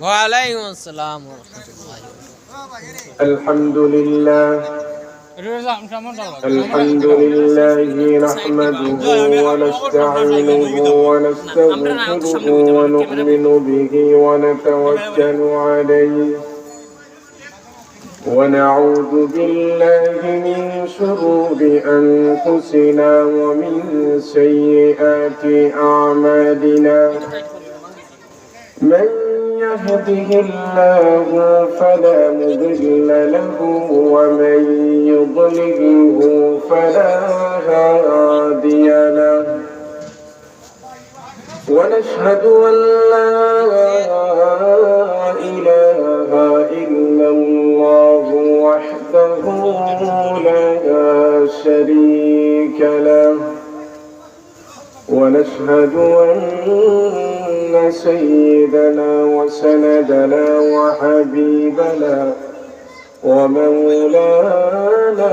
ওয়ালাইকুম আসসালাম ওয়া রাহমাতুল্লাহি الحمد لله الحمد لله نحمده ونستعينه ونستغفره ونؤمن به ونتوكل عليه ونعوذ بالله من شرور أنفسنا ومن سيئات أعمالنا من يهده الله فلا مضل له ومن يضلله فلا هادي له ونشهد أن لا إله إلا الله وحده لا شريك له ونشهد أن سيدنا وسندنا وحبيبنا ومولانا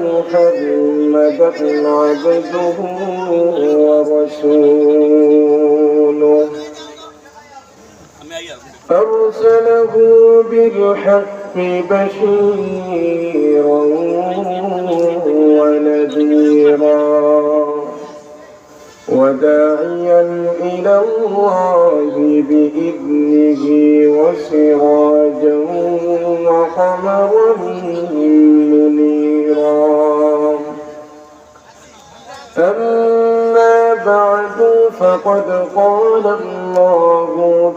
محمدا عبده ورسوله أرسله بالحق بشيرا ونذيرا وداعيا إلى الله بإذنه وسراجا وقمرا منيرا أما بعد فقد قال الله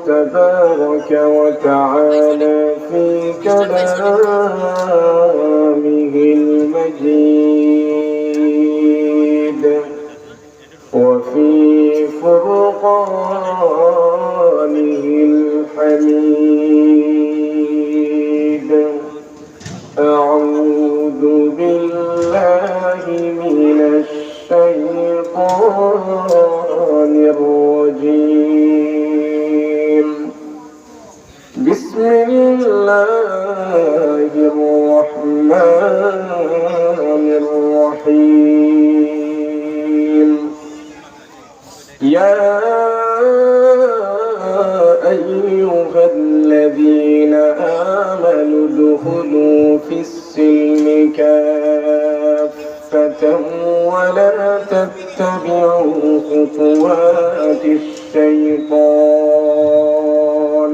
تبارك وتعالى في كلامه المجيد وفي فرقانه الحميد أعوذ بالله من الشيطان الرجيم بسم الله الرحمن الرحيم يا أيها الذين آمنوا ادخلوا في السلم كافة ولا تتبعوا خطوات الشيطان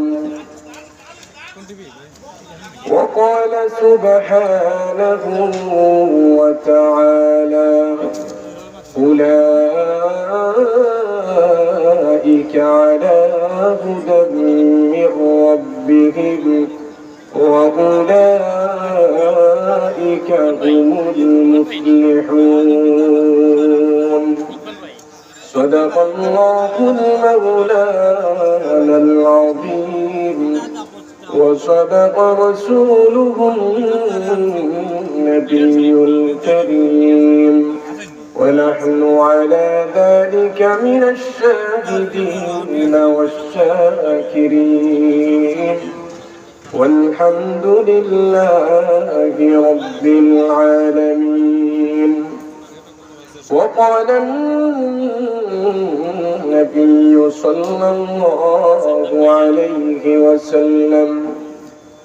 وقال سبحانه وتعالى أولئك على هدى من ربهم وأولئك هم المفلحون صدق الله المولانا العظيم وصدق رسوله النبي الكريم ونحن على ذلك من الشاهدين والشاكرين والحمد لله رب العالمين وقال النبي صلى الله عليه وسلم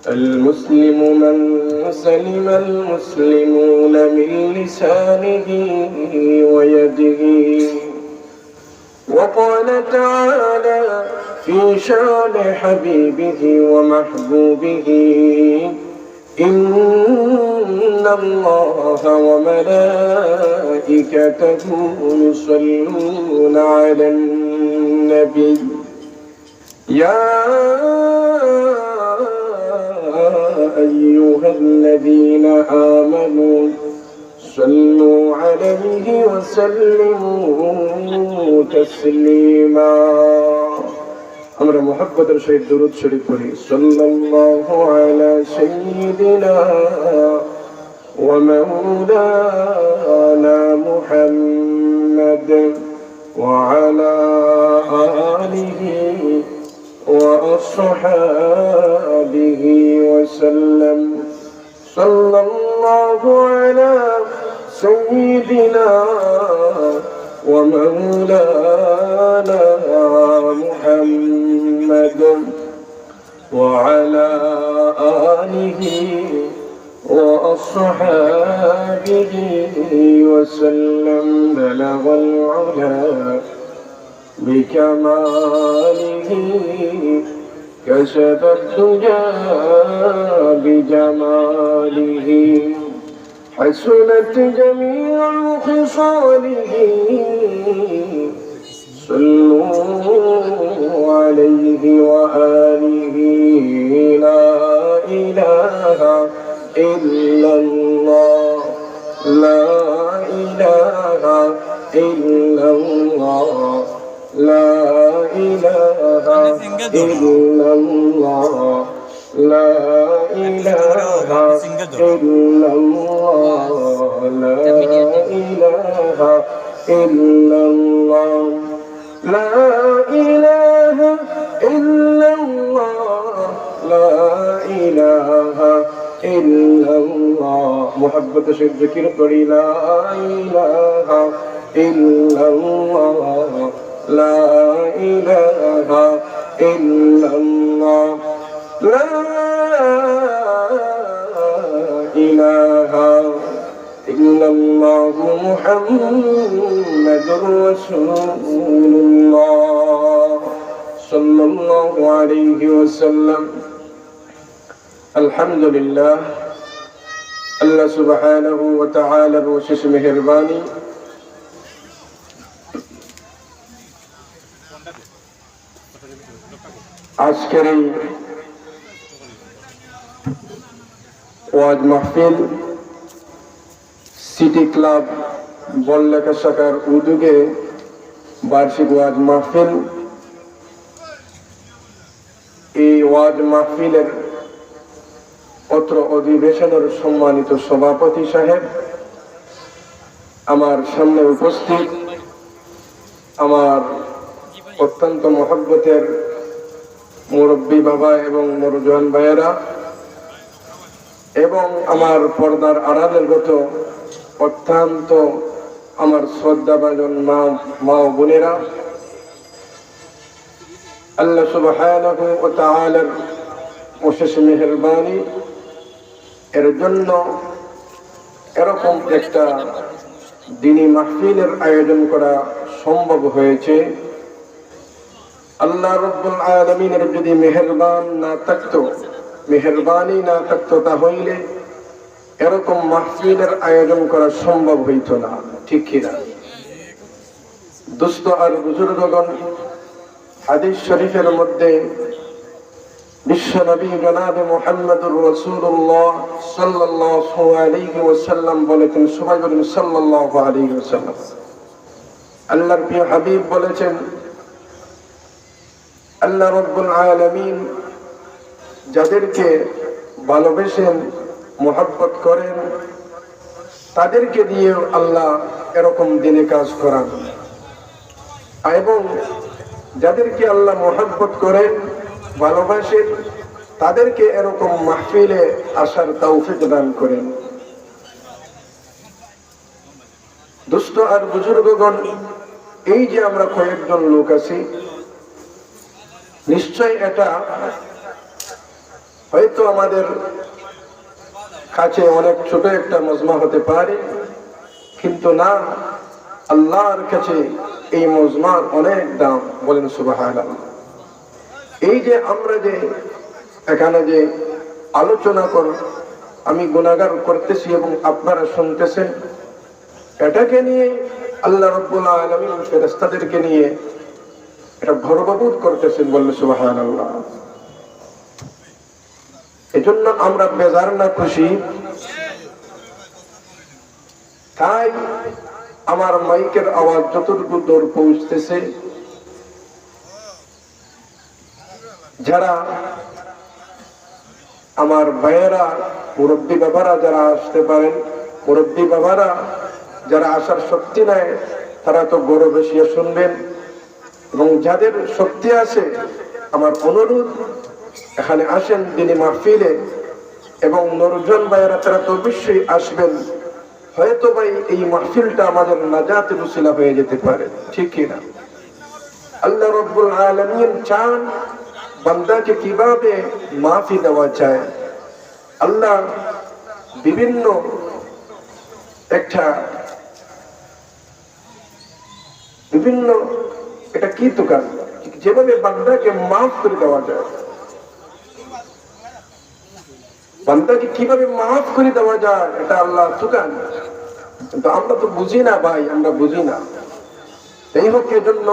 المسلم من سلم المسلمون من لسانه ويده وقال تعالى في شان حبيبه ومحبوبه إن الله وملائكته يصلون على النبي يا أيها الذين آمنوا صلوا عليه وسلموا تسليما আমরা মুহাব্বতের সহিত দুরূদ শরীফ পড়ি সাল্লাল্লাহু আলা সাইয়্যিদিনা ওয়া মাওলানা মুহাম্মদ ওয়া আলা আলিহি ওয়া আসহাবিহি ওয়া সাল্লাম সাল্লাল্লাহু আলা সাইয়্যিদিনা ومولانا محمد وعلى آله وأصحابه وسلم بلغ العلا بكماله كشف الدجى بجماله حسنت جميع خصاله صلوا عليه وآله لا إله إلا الله لا إله إلا الله لا إله إلا الله لا إله إلا الله لا إله إلا الله لا إله إلا الله لا إله إلا الله محبت سے ذکر کری لا إله إلا الله لا إله إلا الله لا إله إلا الله محمد رسول الله صلى الله عليه وسلم الحمد لله الله سبحانه وتعالى بوشش مهرباني আজকের এই ওয়াজ মাহফিল সিটি ক্লাব বড়লেখা শাখার উদ্যোগে বার্ষিক ওয়াজ মাহফিল। এই ওয়াজ মাহফিলের অত্র অধিবেশনের সম্মানিত সভাপতি সাহেব, আমার সামনে উপস্থিত আমার অত্যন্ত মহব্বতের মুরব্বী বাবা এবং মরুজান ভাইয়েরা এবং আমার পর্দার আড়ালের গত অত্যন্ত আমার শ্রদ্ধাভাজন মা ও বোনেরা, আল্লাহ সুবহানাহু ওয়া তাআলার অশেষ মেহেরবানি এর জন্য এরকম একটা দ্বীনি মাহফিলের আয়োজন করা সম্ভব হয়েছে। আল্লাহ রাব্বুল আলামিনের যদি মেহেরবানি না থাকতো তাহলে এরকম মাহফিলের আয়োজন করা সম্ভব হইতো না, ঠিক কিনা? দোস্ত আর বুজুর্গগণ, হাদিস শরীফের মধ্যে বিশ্ব নবী জনাবে মুহাম্মদুর রাসূলুল্লাহ সাল্লাল্লাহু আলাইহি ওয়াসাল্লাম বলেছেন, সবাই বলেন সাল্লাল্লাহু আলাইহি ওয়াসাল্লাম। আল্লাহর প্রিয় হাবিব বলেছেন, আল্লাহ রাব্বুল আলামিন যাদেরকে ভালোবেসেন, মুহাব্বত করেন, তাদেরকে দিয়ে আল্লাহ এরকম দিনে কাজ করান, এবং যাদেরকে আল্লাহ মুহাব্বত করেন, ভালোবাসেন, তাদেরকে এরকম মাহফিলে আসার তৌফিক দান করেন। দুস্থ আর বুজুর্গগণ, এই যে আমরা কয়েকজন লোক আছি, নিশ্চয় এটা হয়তো আমাদের কাছে অনেক ছোট একটা মজমা হতে পারে, কিন্তু না, আল্লাহর কাছে এই মজমার অনেক দাম। বলেন সুবহানাল্লাহ। এই যে আমরা যে এখানে যে আলোচনা আমি গুনাহগার করতেছি এবং আপনারা শুনতেছেন, এটাকে নিয়ে আল্লাহ রাব্বুল আলামিন ফেরেশতাদেরকে নিয়ে এটা গর্ববোধ করতেছেন। বললে সুবহানাল্লাহ। এজন্য আমরা বেজার না খুশি? তাই আমার মাইকের আওয়াজ যতটুকু দূর পৌঁছতেছে, যারা আমার ভাইয়েরা, মুরব্বী বাবারা যারা আসতে পারেন, মুরব্বী বাবারা যারা আসার শক্তি নাই, তারা তো গরু বসিয়ে শুনবেন, এবং যাদের শক্তি আছে আমার অনুরোধ এখানে আসেন দিনী মাহফিলে, এবং নরজন ভাইয়েরা তারা তো অবশ্যই আসবেন। হয়তো ভাই এই মাহফিলটা আমাদের নাজাতের উসিলা হয়ে যেতে পারে, ঠিক কিনা? আল্লাহ রাব্বুল আলামিন চান বান্দাকে কিভাবে মাফি দেওয়া যায়। আল্লাহ বিভিন্ন এটা কি দোকান, যেভাবে বান্দাকে মাফ করে দেওয়া যায়, বান্দাকে কিভাবে মাফ করে দেওয়া যায়, এটা আল্লাহ দোকান। কিন্তু আমরা তো বুঝি না ভাই, আমরা বুঝি না। এই হোক, এজন্য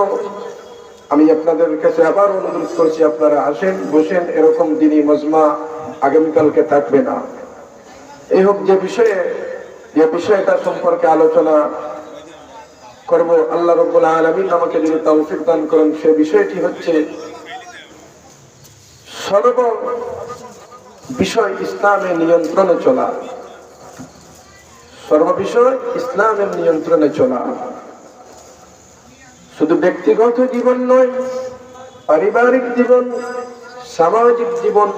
আমি আপনাদের কাছে আবার অনুরোধ করছি, আপনারা আসেন, বসেন। এরকম দিনই মজমা আগামীকালকে থাকবে না। এই হোক, যে বিষয়টা সম্পর্কে আলোচনা করব, আল্লাহ রাব্বুল আলামিন আমাকে যদি তৌফিক দান করেন, সে বিষয়টি হচ্ছে সর্ব বিষয় ইসলামে নিয়ন্ত্রণে চলা। সর্ববিষয় ইসলামের নিয়ন্ত্রণে চলা। শুধু ব্যক্তিগত জীবন নয়, পারিবারিক জীবন, সামাজিক জীবন,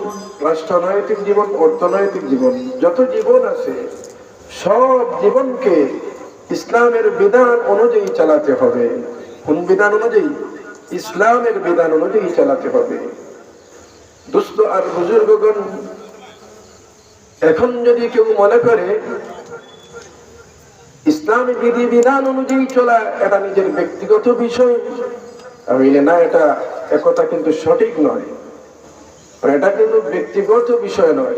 রাষ্ট্রনৈতিক জীবন, অর্থনৈতিক জীবন, যত জীবন আছে সব জীবনকে ইসলামের বিধান অনুযায়ী চালাতে হবে। কোন বিধান অনুযায়ী? ইসলামের বিধান অনুযায়ী চালাতে হবে। দোস্ত আর বুজুর্গগণ, এখন যদি কেউ মনে করে ইসলামী বিধিবিধান অনুযায়ী চলা এটা নিজের ব্যক্তিগত বিষয়, তাহলে না, এটা একথা কিন্তু সঠিক নয়। এটা কিন্তু ব্যক্তিগত বিষয় নয়।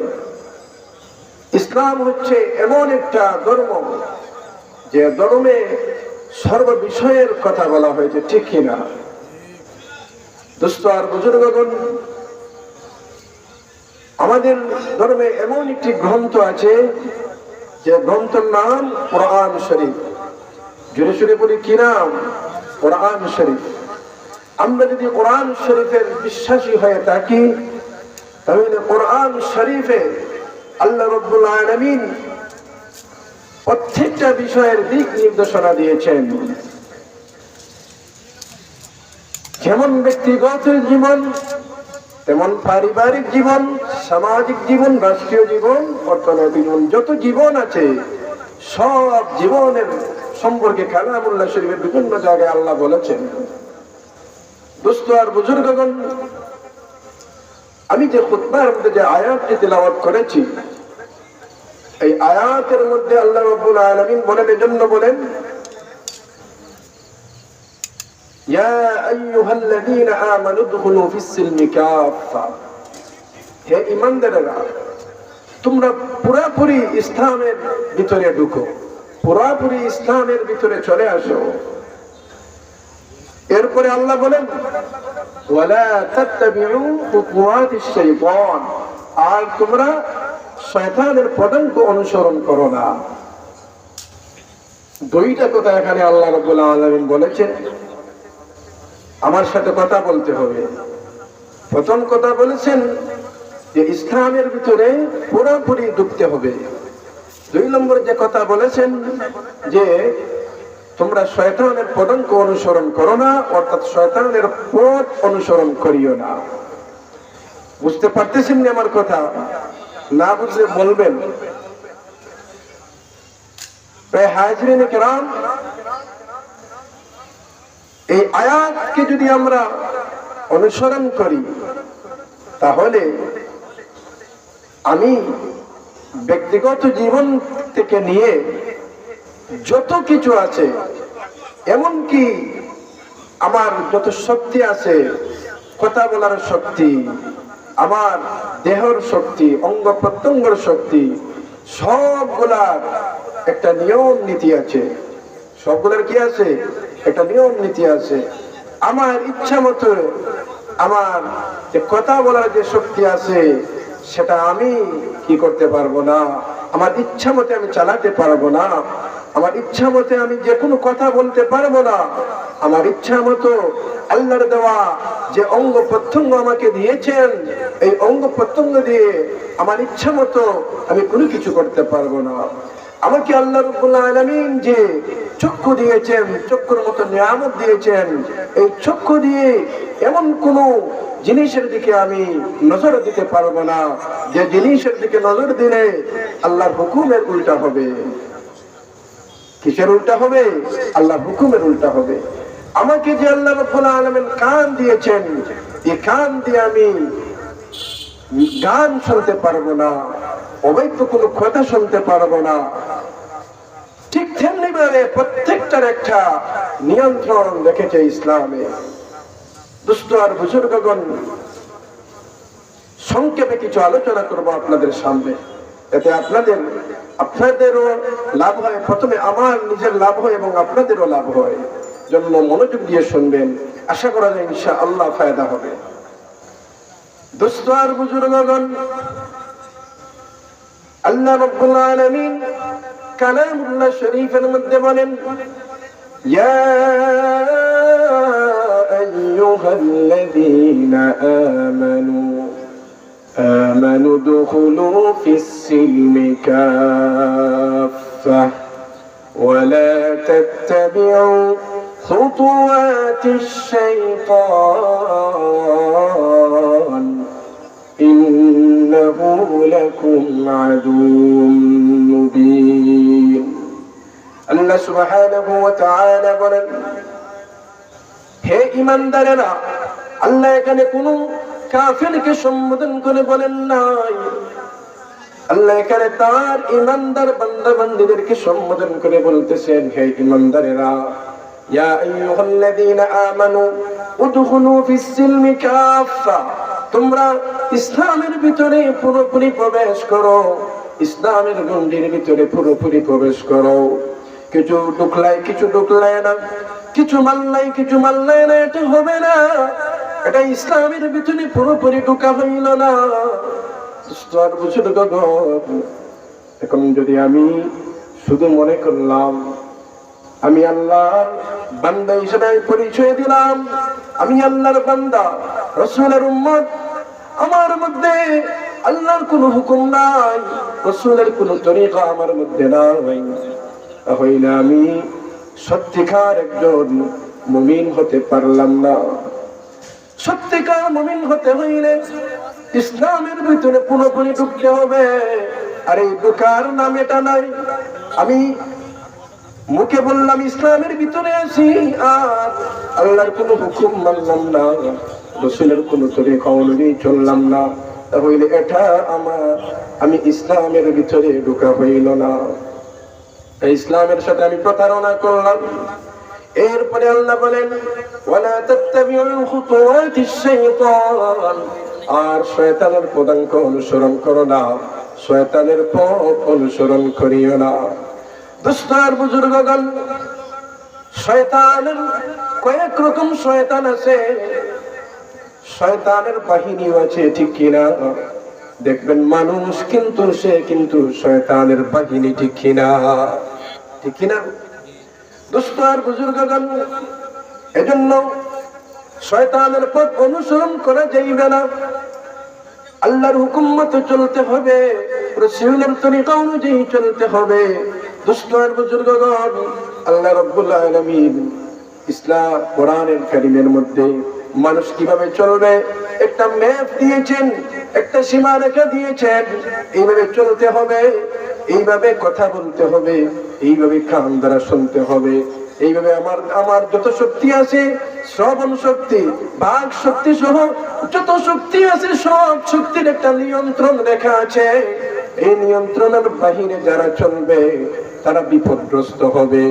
ইসলাম হচ্ছে এমন একটা ধর্ম যে ধর্মে সর্ব বিষয়ের কথা বলা হয়েছে, ঠিক কিনা? দোস্ত আর বুজুর্গগণ, আমাদের ধর্মে এমন একটি গ্রন্থ আছে যে গ্রন্থের নাম কোরআন শরীফ। জোরে সুরে বলি, কি নাম? কোরআন শরীফ। আমরা যদি কোরআন শরীফের বিশ্বাসী হয়ে থাকি, তাহলে কোরআন শরীফে আল্লাহ রাব্বুল আলামিন প্রত্যেকটা বিষয়ের দিক নির্দেশনা দিয়েছেন। যেমন ব্যক্তিগত জীবন, তেমন পারিবারিক জীবন, সামাজিক জীবন, রাষ্ট্রীয় জীবন, অর্থনৈতিক জীবন, যত জীবন আছে সব জীবনের সম্পর্কে কালামুল্লাহ শরীফের বিভিন্ন জায়গায় আল্লাহ বলেছেন। দোস্ত আর বুজুর্গগণ, আমি যে খুতবার মধ্যে যে আয়াতটি তিলাওয়াত করেছি, এই আয়াতের মধ্যে আল্লাহ রাব্বুল আলামিন বলেন, এজন্য বলেন, ইয়া আইয়ুহাল্লাযীনা আমানু উদখুলু ফিস-সিলমি কাফা। হে ঈমানদারেরা, তোমরা পুরোপুরি ইসলামের ভিতরে ঢুকো, পুরোপুরি ইসলামের ভিতরে চলে আসো। এরপরে আল্লাহ বলেন, ওয়ালা তাত্তাবিউ খুতুওয়াতিশ শাইতান, আর তোমরা শয়তানের পদাঙ্ক অনুসরণ করো না। দুইটা কথা এখানে আল্লাহ রাব্বুল আলামিন বলেছেন। আমার সাথে কথা বলতে হবে। প্রথম কথা বলেছেন যে ইসলামের ভিতরে পুরোপুরি ঢুকতে হবে। দুই নম্বর যে কথা বলেছেন যে তোমরা শয়তানের পদাঙ্ক অনুসরণ করো না, অর্থাৎ শয়তানের পথ অনুসরণ করিও না। বুঝতে পারতেছেন না আমার কথা? না বুঝলে বলবেন। হাজিরিন কিরাম, এই আয়াতকে যদি আমরা অনুসরণ করি, তাহলে আমি ব্যক্তিগত জীবন থেকে নিয়ে যত কিছু আছে, এমনকি আমার যত শক্তি আছে, কথা বলার শক্তি, আমার দেহর শক্তি, অঙ্গ প্রত্যঙ্গের শক্তি, সবগুলার একটা নিয়ম নীতি আছে। সবগুলার কি আছে? একটা নিয়ম নীতি আছে। আমার ইচ্ছা মতো আমার যে কথা বলার যে শক্তি আছে, সেটা আমি কি করতে পারবো না। আমার ইচ্ছা মতে আমি চালাতে পারবো না। আমার ইচ্ছা মতে আমি যে কোনো কথা বলতে পারবো না। আমার ইচ্ছা মতো আল্লাহর দেওয়া যে অঙ্গ প্রত্যঙ্গ আমাকে দিয়েছেন, এই অঙ্গ প্রত্যঙ্গ দিয়ে আমার ইচ্ছা মতো আমি কোনো কিছু করতে পারবো না। আমাকে আল্লাহ রাব্বুল আলামিন যে চক্ষু দিয়েছেন, চক্ষুর মতো নিয়ামত দিয়েছেন, এই চক্ষু দিয়ে এমন কোন জিনিসের দিকে আমি নজর দিতে পারবো না যে জিনিসের দিকে নজর দিলে আল্লাহর হুকুমের উল্টা হবে। কিসের উল্টা হবে? আল্লাহর হুকুমের উল্টা হবে। আমাকে যে আল্লাহ রাব্বুল আলামিন কান দিয়েছেন, এই কান দিয়ে আমি গান শুনতে পারবো না, অবৈধ কোনো কথা শুনতে পারবো না। ঠিক তেমনি ভাবে প্রত্যেকটার একটা নিয়ন্ত্রণ রেখেছে ইসলামে। দুষ্ট আর বুজুর্গগণ, সংক্ষেপে কিছু আলোচনা করবো আপনাদের সামনে, এতে আপনাদেরও লাভ হয়। প্রথমে আমার নিজের লাভ হয় এবং আপনাদেরও লাভ হয়, জন্য মনোযোগ দিয়ে শুনবেন। আশা করা যায় ইনশাআল্লাহ ফায়দা হবে। দোস্ত আর বুজুর্গগণ, আল্লাহ রাব্বুল আলামিন কালামুল্লাহ শরীফের মধ্যে বলেন, ইয়া আইয়ুহাল্লাযীনা আমানু দুখুলু ফিস-সিলমি কাফফা ওয়া লা তাত্তাবিউ খুতুওয়াতিশ শাইতান ইন্নাহু লাকুম আদুউম মুবিন। আল্লাহ সুবহানাহু ওয়া তাআলা বলেন, হে ঈমানদারেরা, আল্লাহ এখানে কোন কাফিরকে সম্বোধন করে বলেন নাই, আল্লাহ এখানে তার ঈমানদার বান্দা বান্দীদেরকে সম্বোধন করে বলতেছেন, হে ঈমানদারেরা, ইয়া আইয়ুহাল্লাযীনা আমানু উদখুলু ফিস-সিলমি কাফফা, তোমরা ইসলামের ভিতরে পুরোপুরি প্রবেশ করো, ইসলামের গণ্ডির ভিতরে পুরোপুরি প্রবেশ করো। কিছু ঢুকলাই না, কিছু মাল্লাই না, এটা হবে না। এটা ইসলামের ভিতরে পুরোপুরি ঢুকা হইল না। এখন যদি আমি শুধু মনে করলাম আমি আল্লাহর বান্দা হিসেবে পরিচয় দিলাম, আমি আল্লাহর বান্দা, রাসূলের উম্মত, আমার মধ্যে আল্লাহর কোনো হুকুম নাই, রাসূলের কোনো তরিকা আমার মধ্যে নাই, তাহলে আমি সত্যিকার একজন মুমিন হতে পারলাম না। সত্যিকার মুমিন হতে হইলে ইসলামের ভিতরে পুরোপুরি ঢুকতে হবে। আর এই ঢুকার নাম এটা নাই আমি মুখে বললাম ইসলামের ভিতরে আছি, আর আল্লাহর কোনো হুকুম মানলাম না, রাসূলের কোনো তরিকা অনুযায়ী চললাম না, তাহলে এটা আমি ইসলামের ভিতরে ঢুকা হইল না। ইসলামের সাথে আমি প্রতারণা করলাম। এরপরে আল্লাহ বলেন, ওয়ালা তাত্তাবিউল খুতুওয়াতিশ শাইতান, আর শয়তানের পদাঙ্ক অনুসরণ করো না, শয়তানের পথ অনুসরণ করিও না। দুষ্ট আর বুজুর্গগণ, শয়তানের কয়েক রকম শয়তান আছে, শয়তানের বাহিনীও আছে, ঠিক কিনা? দেখবেন মানুষ কিন্তু সে কিন্তু শয়তানের বাহিনী, ঠিক কিনা? ঠিক কিনা? দুষ্ট আর বুজুর্গগণ, এজন্য শয়তানের পথ অনুসরণ করা যাইবে না। আল্লাহর হুকুম মতো চলতে হবে, রাসূলের তরিকা অনুযায়ী চলতে হবে। দুষ্ট আর বুজুর্গগণ, আল্লাহ রাব্বুল আলামিন ইসলাম কোরআনের কারীমের মধ্যে মানুষ কিভাবে চলবে একটা ম্যাপ দিয়েছেন, একটা সীমারেখা দিয়েছেন। এইভাবে চলতে হবে, এইভাবে কথা বলতে হবে, এইভাবে কান দ্বারা শুনতে হবে, এইভাবে আমার যত শক্তি আছে, শ্রবণ শক্তি, বাক শক্তি সহ যত শক্তি আছে, সব শক্তির একটা নিয়ন্ত্রণ রেখা আছে। এই নিয়ন্ত্রণের বাহিরে যারা চলবে তারা বিপদগ্রস্ত হবে,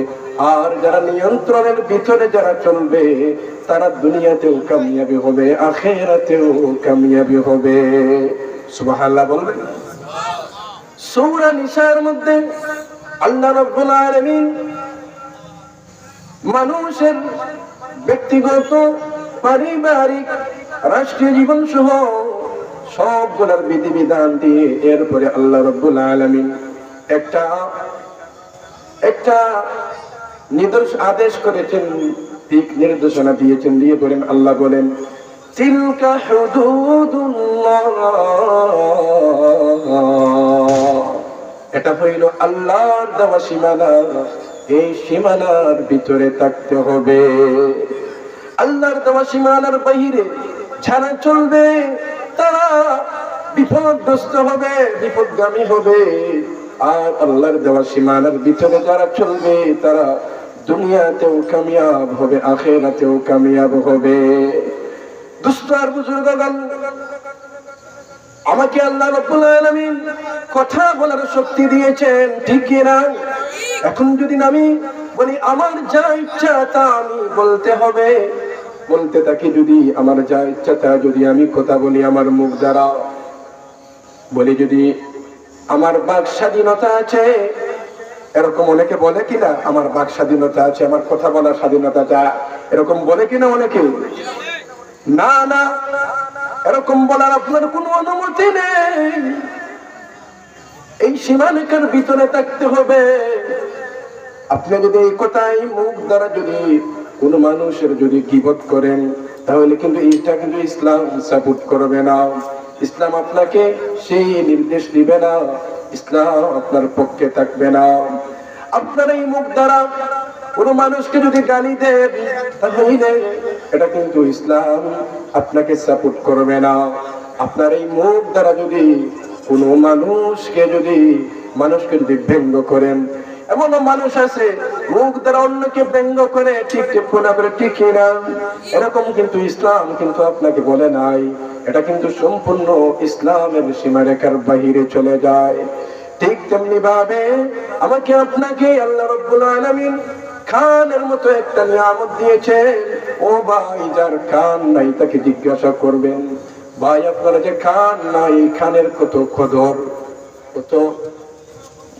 আর যারা নিয়ন্ত্রণের ভিতরে যারা চলবে তারা দুনিয়াতেও কামিয়াবি হবে, আখিরাতেও কামিয়াবি হবে। সুবহানাল্লাহ বলবেন। সূরা নিসার মধ্যে আল্লাহ রাব্বুল আলামিন মানুষের ব্যক্তিগত, পারিবারিক, রাষ্ট্রীয় জীবন সহ সবগুলোর বিধিবিধান দিয়ে এরপরে আল্লাহ রাব্বুল আলামিন একটা আদেশ করেছেন, দিক নির্দেশনা দিয়েছেন, দিয়ে বলেন, আল্লাহ বলেন, তিলকা হুদুদুল্লাহ, এটা হইল আল্লাহর দেওয়া সীমানা, এই সীমানার ভিতরে থাকতে হবে। আল্লাহর দেওয়া সীমানার বাহিরে যারা চলবে তারা বিপদগ্রস্ত হবে, বিপদগামী হবে। আর আল্লাহর দেওয়া সীমানার ভিতরে যারা চলবে তারা দুনিয়াতেও কামিয়াব হবে, আখিরাতেও কামিয়াব হবে। দুস্থ আর বুজুর্গগণ, আমাকে আল্লাহ রাব্বুল আলামিন কথা বলার শক্তি দিয়েছেন, ঠিক কি না? এখন যদি আমি বলি আমার যা ইচ্ছা তা আমি বলতে হবে, বলতে থাকি যদি আমার যা ইচ্ছা তা যদি আমি কথা বলি আমার মুখ দ্বারা, বলি যদি আমার বাক স্বাধীনতা আছে, এরকম অনেকে বলে কিনা আমার বাক স্বাধীনতা আছে, আমার কথা বলার স্বাধীনতা আছে, এরকম বলে কিনা অনেকে? না না, এরকম বলার আপনার কোনো অনুমতি নেই। এই সীমারেখার ভিতরে থাকতে হবে। আপনি যদি এই কথাই মুখ দ্বারা যদি কোন মানুষের যদি গীবত করেন, তাহলে কিন্তু এটা কিন্তু ইসলাম সাপোর্ট করবে না। ইসলাম আপনাকে সেই নির্দেশ দিবে না, ইসলাম আপনার পক্ষে থাকবে না। আপনার এই মুখ দ্বারা কোন মানুষকে যদি গালি দেন, তাহলে এটা কিন্তু ইসলাম আপনাকে সাপোর্ট করবে না। আপনার এই মুখ দ্বারা যদি কোন মানুষকে যদি ব্যঙ্গ করেন, এমন মানুষ আছে মুখ দ্বারা অন্যকে ব্যঙ্গ করে, ঠিক করে ঠিক না, এরকম কিন্তু ইসলাম কিন্তু আপনাকে বলে নাই। এটা কিন্তু সম্পূর্ণ ইসলামের সীমারেখার বাহিরে চলে যায়। ঠিক তেমনি ভাবে আমাকে আপনাকে আল্লাহ রাব্বুল আলামিন কানের মতো একটা নিয়ামত দিয়েছে। ও ভাই, যার কান নাই তাকে জিজ্ঞাসা করবেন, ভাই আপনারা যে কান নাই, কানের কত কদর, কত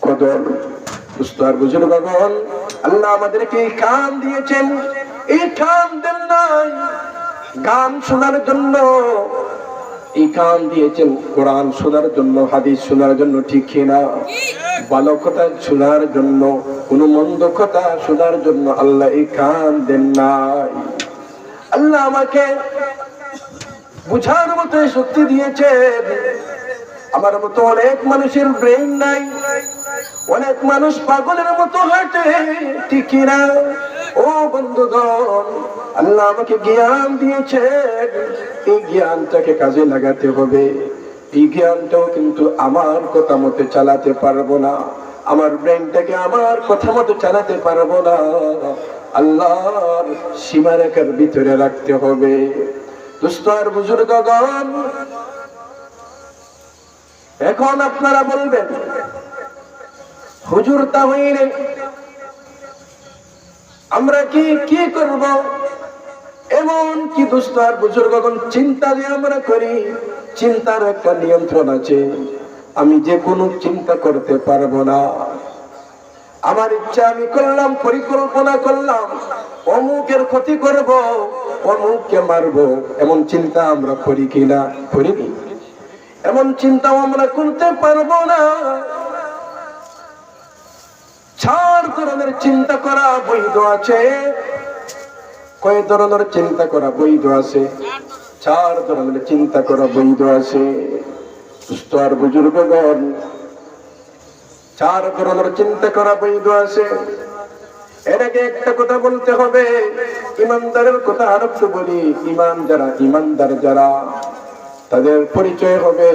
কদর। দুস্তার বুজুর্গগণ, আল্লাহ আমাদেরকে এই কান দিয়েছেন, এই কান দেন নাই গান শোনার জন্য, এই কান দিয়েছেন কোরআন শোনার জন্য, হাদিস শোনার জন্য, ঠিক কিনা? ভালো কথা শোনার জন্য, কোন মন্দ কথা শোনার জন্য আল্লাহ এই কান দেন নাই। আল্লাহ আমাকে বুঝার মতো শক্তি দিয়েছেন। আমার মতো অনেক মানুষের ব্রেন নাই, অনেক মানুষ পাগলের মতো হাঁটে, ঠিক কিনা? ও বন্ধুগণ, আল্লাহ আমাকে জ্ঞান দিয়েছেন, এই জ্ঞানটাকে কাজে লাগাতে হবে। এই জ্ঞানটাও কিন্তু আমার কথা মতো চালাতে পারবো না, আমার ব্রেনটাকে আমার কথা মতো চালাতে পারবো না, আল্লাহর সীমারেখার ভিতরে রাখতে হবে। দুস্তার বুজুর্গগণ, এখন আপনারা বলবেন হুজুর তাহলে আমরা কি করব? এমন কি দুস্তার বুজুর্গগণ, চিন্তা যে আমরা করি, চিন্তার একটা নিয়ন্ত্রণ আছে। আমি যে কোনো চিন্তা করতে পারবো না। আমার ইচ্ছা আমি করলাম, পরিকল্পনা করলাম অমুকের ক্ষতি করব, অমুককে মারবো, এমন চিন্তা আমরা করি কিনা? করিনি। এমন চিন্তাও আমরা করতে পারবো না। 4 ধরনের চিন্তা করা বৈধ আছে। কয় ধরনের চিন্তা করা বৈধ আছে? 4 ধরনের চিন্তা করা বৈধ আছে। সুস্থ বুজুর্গগণ, 4 ধরনের চিন্তা করা বৈধ আছে। এর আগে একটা কথা বলতে হবে, ইমানদারের কথা আরো একটু বলি। ইমানদার যারা, তাদের পরিচয় হবে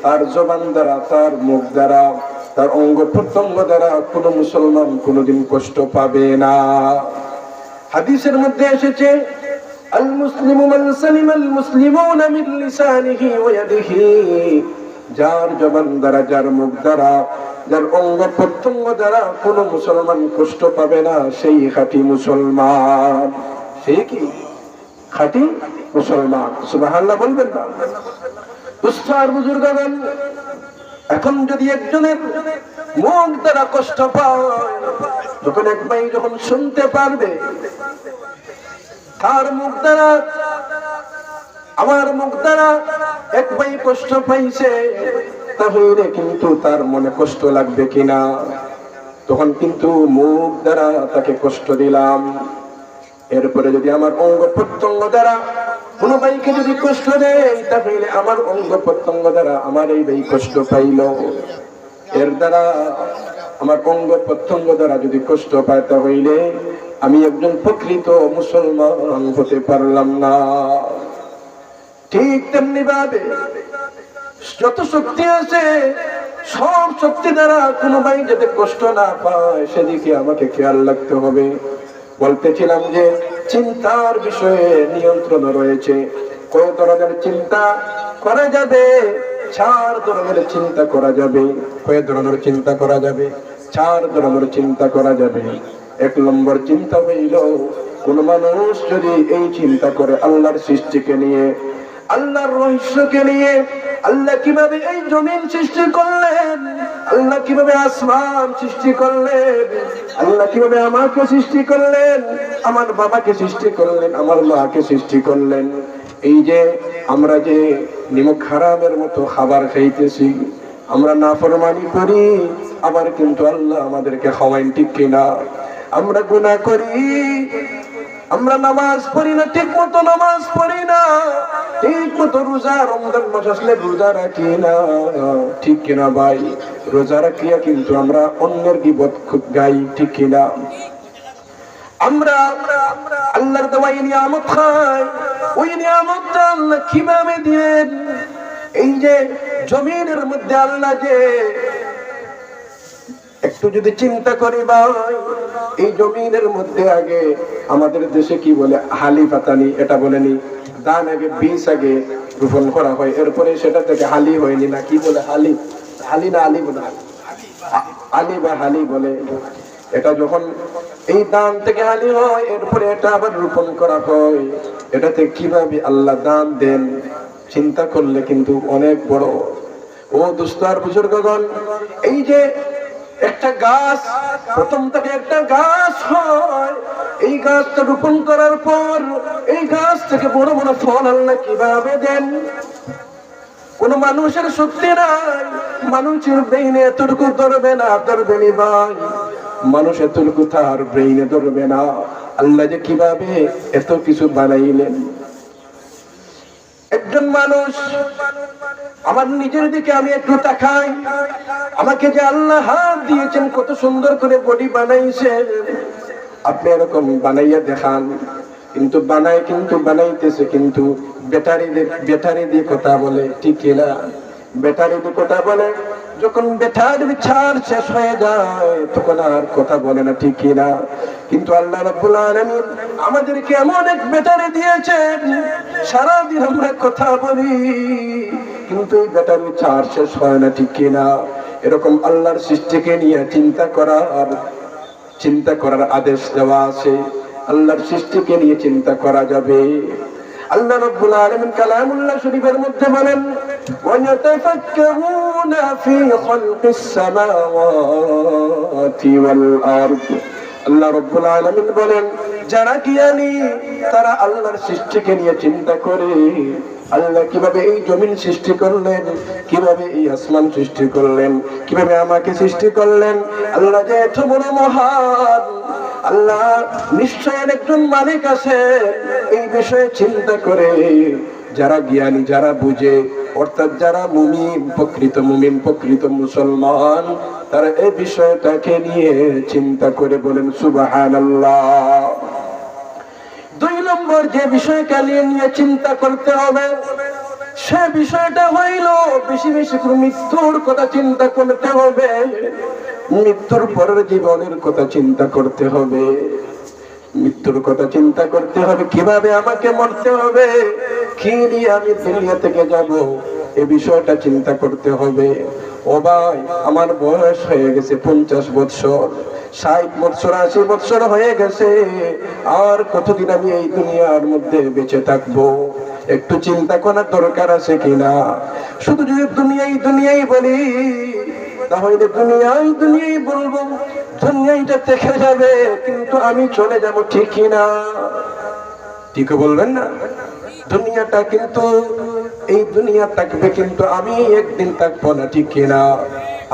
তার জবান দ্বারা, তার মুখ দ্বারা, তার অঙ্গ প্রত্যঙ্গ দ্বারা কোন মুসলমান কোনদিন কষ্ট পাবে না। হাদিসের মধ্যে এসেছে, আল মুসলিমু মান সালিমাল মুসলিমুনা মিন লিসানিহি ওয়া ইয়াদিহি, যার জবান দ্বারা, যার মুখ দ্বারা, যার অঙ্গ প্রত্যঙ্গ দ্বারা কোন মুসলমান কষ্ট পাবে না, সেই খাঁটি মুসলমান। সেই কি খাঁটি মুসলমান? সুবহানাল্লাহ বলবেন না? উস্তাদ বুজুর্গগণ, এখন যদি একজনের মুখ দ্বারা কষ্ট পায়, যখন এক ভাই যখন শুনতে পারবে তার মুখ দ্বারা, আমার মুখ দ্বারা এক ভাই কষ্ট পাইছে, তাহলে কিন্তু তার মনে কষ্ট লাগবে কিনা? তখন কিন্তু মুখ দ্বারা তাকে কষ্ট দিলাম। এরপরে যদি আমার অঙ্গ প্রত্যঙ্গ দ্বারা কোন ভাইকে যদি কষ্ট দেয়, তাহলে আমার অঙ্গ প্রত্যঙ্গ দ্বারা আমার এই ভাই কষ্ট পাইল। এর দ্বারা আমার অঙ্গ প্রত্যঙ্গ দ্বারা যদি কষ্ট পায়, তাহলে আমি একজন প্রকৃত মুসলমান হতে পারলাম না। ঠিক তেমনি ভাবে যত শক্তি আছে, সব শক্তি দ্বারা কোনো ভাই যাতে কষ্ট না পায়, সেদিকে আমাকে খেয়াল রাখতে হবে। বলতেছিলাম যে চিন্তার বিষয়ে নিয়ন্ত্রণ রয়েছে। কয় ধরনের চিন্তা করা যাবে? 4 ধরনের চিন্তা করা যাবে। কয় ধরনের চিন্তা করা যাবে? 4 ধরনের চিন্তা করা যাবে। 1 নম্বর চিন্তা হইল, কোন মানুষ যদি এই চিন্তা করে আল্লাহর সৃষ্টিকে নিয়ে, আল্লাহর রহস্যকে নিয়ে, আল্লাহ কিভাবে এই জমিন সৃষ্টি করলেন, আল্লাহ কিভাবে আসমান সৃষ্টি করলেন, আল্লাহ কিভাবে আমাকে সৃষ্টি করলেন, আমার বাবাকে সৃষ্টি করলেন, আমার মাকে সৃষ্টি করলেন। এই যে আমরা যে নিমক হারামের মতো খাবার খাইতেছি, আমরা নাফরমানি করি, আবার কিন্তু আল্লাহ আমাদেরকে খাওয়াইন, ঠিক কিনা? আমরা গুনাহ করি, আমরা নামাজ পড়ি না, ঠিক মতো নামাজ পড়ি না, ঠিক মতো রোজা, রমজান মাস আসলে রোজা রাখি না, ঠিক কিনা ভাই? রোজা রাখিয়া কিন্তু আমরা অন্যের গীবত গাই, ঠিক কিনা? আমরা আল্লাহর দেওয়া নিয়ামত খাই, ওই নিয়ামতটা আল্লাহ কিভাবে দিলেন? এই যে জমিনের মধ্যে আল্লাহ যে, একটু যদি চিন্তা করি ভাই, এই জমিনের মধ্যে আগে আমাদের দেশে কি বলে, হালি পাতানি, এটা বলেনি, ধান আগে বীজ আগে রোপণ করা হয়, এরপরে সেটা থেকে হালি হয়নি, না কি বলে, হালি, হালি না আলি বলে, আলি বা হালি বলে। এটা যখন এই দান থেকে হালি হয়, এরপরে এটা আবার রোপণ করা হয়। এটাতে কিভাবে আল্লাহ দান দেন, চিন্তা করলে কিন্তু অনেক বড়। ও দোস্ত আর বুজুর্গগণ, এই যে একটা গাছ, প্রথম থেকে একটা গাছ হয়, এই গাছটা রোপণ করার পর এই গাছ থেকে বড় বড় ফল আল্লাহ কিভাবে দেন? কোন মানুষের শক্তি নাই, মানুষের ব্রেইনে এতটুকু ধরবে না, ধরবেনি ভাই, মানুষ এতটুকু তার ব্রেইনে ধরবে না। আল্লাহ যে কিভাবে এত কিছু বানাইলেন। একজন মানুষ, আমার নিজের দিকে আমি একটু তাকাই, আমাকে যে আল্লাহ হাত দিয়েছেন, কত সুন্দর করে বডি বানাইছেন, আপনি এরকম বানাইয়া দেখান। কিন্তু বানাই, কিন্তু বানাইতেছে কিন্তু ব্যাটারি দিয়ে কথা বলে, ঠিক কিনা? ব্যাটারি দিয়ে কথা বলে, যখন ব্যাটারির চার্জ শেষ হয়ে যায় তখন আর কথা বলে না, ঠিক কিনা? কিন্তু আল্লাহ রাব্বুল আলামিন আমাদেরকে এমন এক ব্যাটারি দিয়েছেন, সারাদিন আমরা কথা বলি কিন্তু এই ব্যাটারির চার্জ শেষ হয় না, ঠিক কিনা? এরকম আল্লাহর সৃষ্টিকে নিয়ে চিন্তা করার আদেশ দেওয়া আছে। আল্লাহর সৃষ্টিকে নিয়ে চিন্তা করা যাবে। আল্লাহ রাব্বুল আলামিন কালামুল্লাহ শরীফের মধ্যে বলেন, ওয়ায়াতাফাক্কারুনা ফি খালকিস সামাওয়াতি ওয়াল আরদ। আল্লাহ রাব্বুল আলামিন বলেন, যারা জ্ঞানী তারা আল্লাহর সৃষ্টিকে নিয়ে চিন্তা করে, আল্লাহ কিভাবে এই জমিন সৃষ্টি করলেন, কিভাবে এই আসমান সৃষ্টি করলেন, কিভাবে আমাকে সৃষ্টি করলেন, আল্লাহ যে এত বড় মহান, আল্লাহ নিশ্চয় একজন মালিক আছে, এই বিষয়ে চিন্তা করে যারা জ্ঞানী, যারা বুঝে, অর্থাৎ যারা মুমিন, প্রকৃত মুসলমান, তারা এই বিষয়টাকে নিয়ে চিন্তা করে বলেন সুবহানাল্লাহ। 2 নম্বর যে বিষয়টা নিয়ে চিন্তা করতে হবে, সে বিষয়টা হইল বেশি বেশি করে মৃত্যুর কথা চিন্তা করতে হবে। মৃত্যুর পরের জীবনের কথা চিন্তা করতে হবে, মৃত্যুর কথা চিন্তা করতে হবে, কিভাবে আমাকে মরতে হবে, কি নিয়ে আমি দুনিয়া থেকে যাব, এই বিষয়টা চিন্তা করতে হবে। ও ভাই, আমার বয়স হয়ে গেছে 50 বছর, 60 বছর, 80 বছর হয়ে গেছে, আর কতদিন আমি এই দুনিয়ার মধ্যে বেঁচে থাকবো? একটু চিন্তা করার দরকার আছে কিনা? শুধু যদি দুনিয়াই বলি, তাহলে দুনিয়াই বলবো, দুনিয়াটা থেকে যাবে কিন্তু আমি চলে যাব, ঠিক কিনা? ঠিক বলবেন না? দুনিয়াটা কিন্তু, এই দুনিয়া থাকবে কিন্তু আমি একদিন থাকবো না, ঠিক কিনা?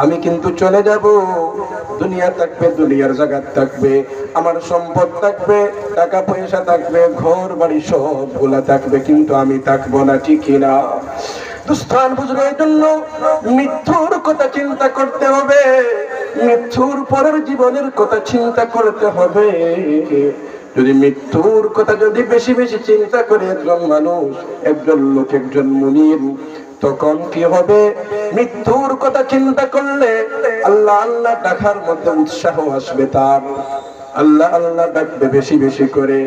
আমি কিন্তু চলে যাব, দুনিয়া থাকবে, দুনিয়ার জায়গা থাকবে, আমার সম্পদ থাকবে, টাকা পয়সা থাকবে, ঘর বাড়ি সবগুলা থাকবে, কিন্তু আমি থাকবো না, ঠিক কিনা? স্থান বুঝবার জন্য মৃত্যুর কথা চিন্তা করতে হবে, মৃত্যুর পরের জীবনের কথা চিন্তা করতে হবে। যদি মৃত্যুর কথা যদি বেশি বেশি চিন্তা করে একজন মানুষ, একজন লোক, একজন মুমিন, তখন কি হবে? মৃত্যুর কথা চিন্তা করলে আল্লাহ আল্লাহ ডাকার মধ্যে উৎসাহ আসবে তার। আল্লাহ আল্লাহ ডাকবে বেশি বেশি করে,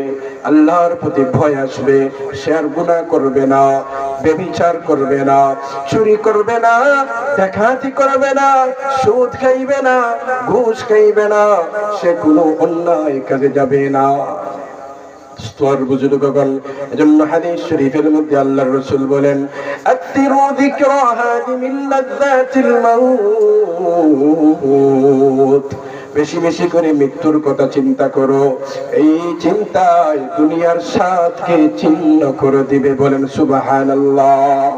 আল্লাহর প্রতি ভয় আসবে, সে আর গুনাহ করবে না, ব্যভিচার করবে না, চুরি করবে না, ডাকাতি করবে না, সুদ খাইবে না, ঘুষ খাইবে না, সে কোনো অন্যায় কাজে যাবে না। বুজুর্গগণ, এজন্য হাদিস শরীফের মধ্যে আল্লাহর রাসূল বলেন, আক্তিরু যিকরা হাদিমিল লাযযাতিল মাউত, বেশি বেশি করে মৃত্যুর কথা চিন্তা করো, এই চিন্তায় দুনিয়ার স্বাদকে ছিন্ন করে দিবে। বলেন সুবহানাল্লাহ।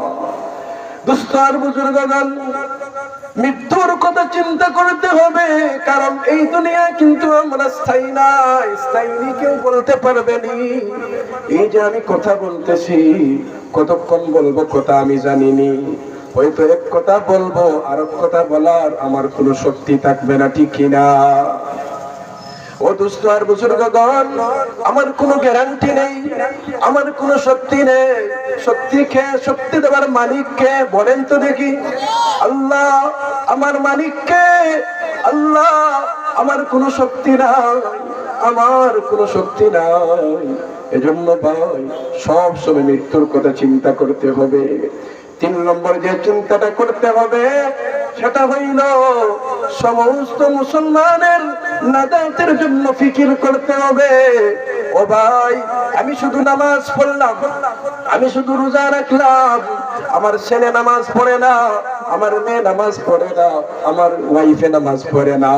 দুস্তার বুজুর্গগণ, মৃত্যুর কথা চিন্তা করতে হবে, কারণ এই দুনিয়া কিন্তু আমরা স্থায়ী নাই, স্থায়ী কেউ বলতে পারবে না। এই যে আমি কথা বলতেছি, কতক্ষণ বলবো কথা আমি জানিনি, হয়তো এক কথা বলবো, আর এক কথা বলার আমার কোনো শক্তি থাকবে না, ঠিক কিনা? ও দোস্ত আর বুজুর্গগণ, আমার কোনো গ্যারান্টি নেই, আমার কোনো শক্তি নেই। শক্তি দেওয়ার মালিক কে বলেন তো দেখি? আল্লাহ আমার মালিক কে? আল্লাহ। আমার কোনো শক্তি নাই, আমার কোনো শক্তি নাই। এজন্য ভাই, সব সময় মৃত্যুর কথা চিন্তা করতে হবে। 3 নম্বর যে চিন্তাটা করতে হবে সেটা হইল সমস্ত মুসলমানের নাজাতের জন্য ফিকির করতে হবে। ও ভাই, আমি শুধু নামাজ পড়লাম, আমি শুধু রোজা রাখলাম, আমার ছেলে নামাজ পড়ে না, আমার মেয়ে নামাজ পড়ে না, আমার ওয়াইফে নামাজ পড়ে না,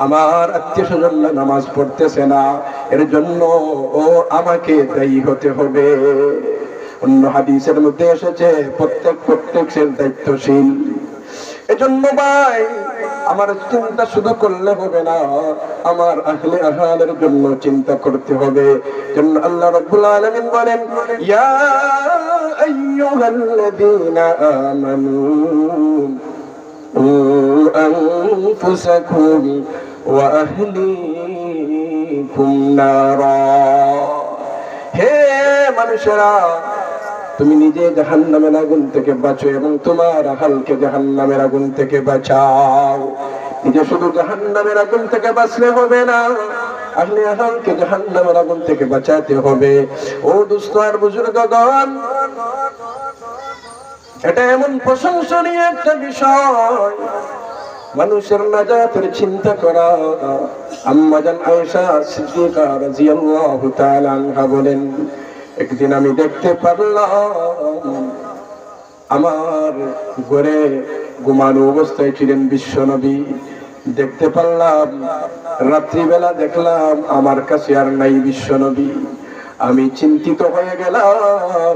আমার আত্মীয়-স্বজন নামাজ পড়তেছে না, এর জন্য ও আমাকে দায়ী হতে হবে। অন্য হাদিসের মধ্যে এসেছে প্রত্যেক সে দায়িত্বশীল। এজন্য ভাই, আমার চিন্তা শুধু করলে হবে না, আমার আহলে আহালের জন্য চিন্তা করতে হবে। জন্য আল্লাহ রাব্বুল আলামিন বলেন, ইয়া আইয়ুহাল্লাযীনা আমানু আনফুসাকুম ওয়া আহলিকুম নারা। হে মানুষেরা, তুমি নিজে জাহান্নামের আগুন থেকে বাঁচো এবং তোমার আহলকে জাহান্নামের আগুন থেকে বাঁচাও। নিজে শুধু জাহান্নামের আগুন থেকে বাঁচলে হবে না, আহলে আহলকে জাহান্নামের আগুন থেকে বাঁচাতে হবে। ও দোস্ত আর বুজুর্গগণ, এটা এমন প্রশংসনীয় একটা বিষয়, মানুষের নাজাতের চিন্তা করা। আম্মা জান আয়েশা সিদ্দিকা রাদিয়াল্লাহু তাআলা আনহা বলেন, একদিন আমি দেখতে পারলাম আমার ঘরে ঘুমানো অবস্থায় ছিলেন বিশ্বনবী। দেখতে পারলাম রাত্রিবেলা দেখলাম আমার কাছে আর নাই বিশ্বনবী। আমি চিন্তিত হয়ে গেলাম,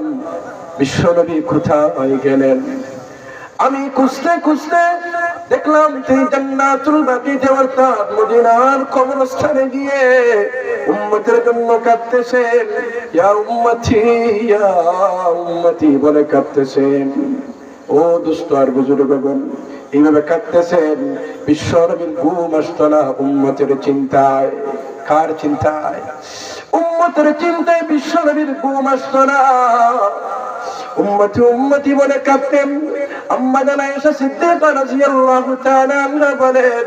বিশ্বনবী কোথায় গেলেন? আমি খুঁজতে খুঁজতে দেখলাম তিনি জান্নাতুল বাকিতে অর্থাৎ মদিনার কবরস্থানে গিয়ে উম্মতের জন্য কাঁদতেছেন। ইয়া উম্মতি, ইয়া উম্মতি বলে কাঁদতেছেন। ও দোস্ত আর বুজুর্গগণ, এইভাবে কাঁদতেছেন। বিশ্বনবীর ঘুম আসতো না উম্মতের চিন্তায়। কার চিন্তায়? উম্মতের চিন্তায় বিশ্বনবীর ঘুম আসতো না। উম্মতি উম্মতি বলে কাঁদতেন। আম্মা জান আয়েশা সিদ্দিকা রাদিয়াল্লাহু তাআলা আনহা বলেন,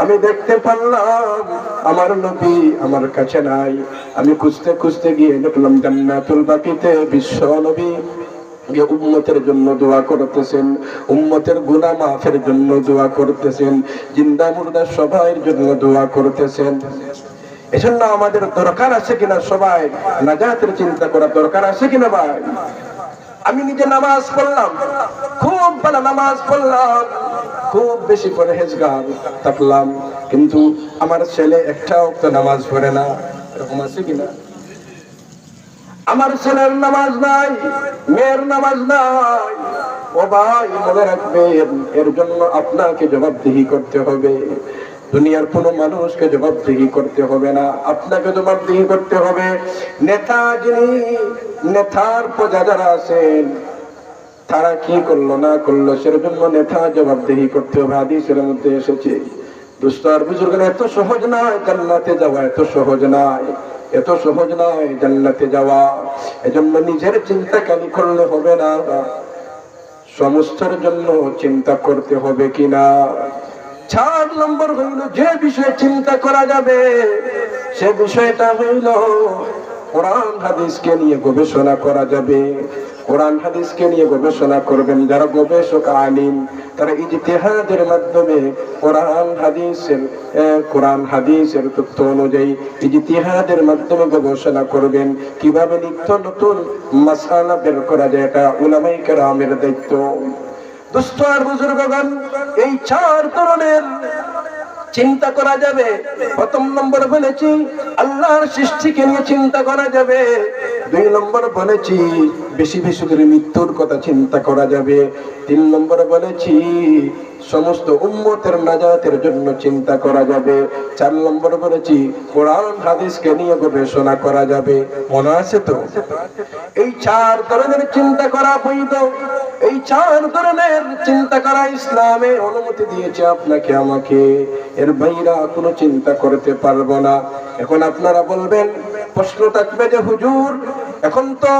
আমি দেখতে পারলাম আমার নবী আমার কাছে নাই। আমি খুঁজতে খুঁজতে গিয়ে দেখলাম জান্নাতুল বাকিতে বিশ্ব নবী উম্মতের জন্য দোয়া করতেছেন, উম্মতের গুনাহ মাফের জন্য দোয়া করতেছেন, জিন্দা মুর্দা সবার জন্য দোয়া করতেছেন। এজন্য আমাদের দরকার আছে কিনা সবাই নাজাতের চিন্তা করা দরকার আছে কিনা ভাই? আমি নিজে নামাজ পড়লাম, খুব ভালো নামাজ পড়লাম, খুব বেশি পরহেজগার থাকলাম, কিন্তু আমার ছেলে একটাও তো নামাজ পড়ে না। এরকম আছে কিনা? আমার ছেলের নামাজ নাই, মেয়ের নামাজ নাই। ও ভাই, মনে রাখবেন, এর জন্য আপনাকে জবাবদিহি করতে হবে। দুনিয়ার কোনো মানুষকে জবাবদিহি করতে হবে না, আপনাকে জবাবদিহি করতে হবে। নেতা যিনি, নেতার প্রজা যারা আছেন, তারা কি করলো না করলো সের জন্য নেতা জবাবদিহি করতে হবে। হাদিসের মধ্যে এসেছে। দোস্ত আর বুজুর্গ, এত সহজ নয় জান্নাতে যাওয়া, এত সহজ নয়, এত সহজ নয় জান্নাতে যাওয়া। এজন্য নিজের চিন্তা খালি করলে হবে না, সমস্তের জন্য চিন্তা করতে হবে কিনা। 4 নম্বর হইল, যে বিষয়ে চিন্তা করা যাবে সে বিষয়টা হইল কোরআন হাদিসকে নিয়ে গবেষণা করা যাবে। কোরআন হাদিসকে নিয়ে গবেষণা করবেন যারা গবেষক আলিম, তারা ইজতিহাদের মাধ্যমে কোরআন হাদিসের তথ্য অনুযায়ী ইজতিহাদের মাধ্যমে গবেষণা করবেন কিভাবে নিত্য নতুন মাসআলা বের করা যায়। এটা উলামায়ে কেরামের দায়িত্ব। দোস্ত আর বুজুর্গগণ, এই 4 ধরনের চিন্তা করা যাবে। প্রথম নম্বর বলেছি আল্লাহর সৃষ্টিকে নিয়ে চিন্তা করা যাবে। 2 নম্বর বলেছি বেশি বেশি করে মৃত্যুর কথা চিন্তা করা যাবে। 3 নম্বর বলেছি সমস্ত উম্মতের নাজাতের জন্য চিন্তা করা যাবে। 4 নম্বর বলেছি কোরআন হাদিসকে নিয়ে গবেষণা করা যাবে। মনে আছে তো? এই 4 ধরনের চিন্তা করা বৈধ। এই 4 ধরনের চিন্তা করা ইসলামে অনুমতি দিয়েছে আপনাকে আমাকে। এর বাইরে কোনো চিন্তা করতে পারবো না। এখন আপনারা বলবেন, প্রশ্ন থাকবে যে হুজুর এখন তো